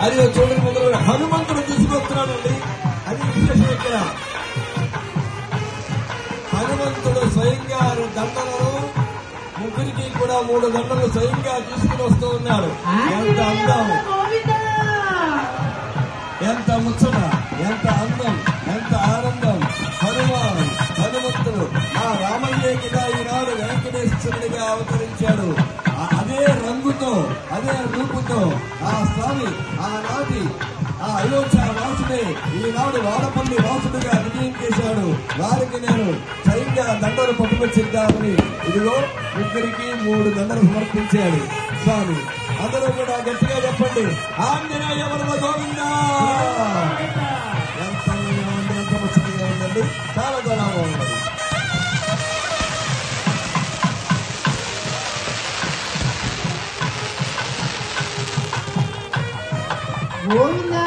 అది చూడండి మొదలు హనుమంతుడు తీసుకొస్తున్నాడండి. అది విశేషం ఇక్కడ. హనుమంతుడు స్వయంగా దండలను ముగ్గురికి కూడా 3 దండలు స్వయంగా తీసుకుని వస్తూ ఉన్నాడు. ఎంత అందం, ఎంత ముచ్చట, ఎంత అందం, ఎంత ఆనందం. హనుమంతుడు ఆ రామయ్యకి ఈనాడు వెంకటేశ్వరుడిగా అవతరించాడు. అదే రంగుతో, అదే రూపుతో ఆ స్వామి ఆనాటి ఆ అయోధ్య వాసుడే ఈనాడు వాడపల్లి వాసుడుగా విజయం చేశాడు. వారికి నేను స్వయంగా దండలు పట్టుకొచ్చిద్దామని ఇదిగో ముగ్గురికి 3 దండలు సమర్పించాడు స్వామి. అందరూ కూడా గట్టిగా చెప్పండి, ఆంజనేయ వరద గోవిందా. ఎంత ఉంది, ఎంత ముచ్చటగా ఉందండి, చాలా చాలా బాగుంది. గోవిందా.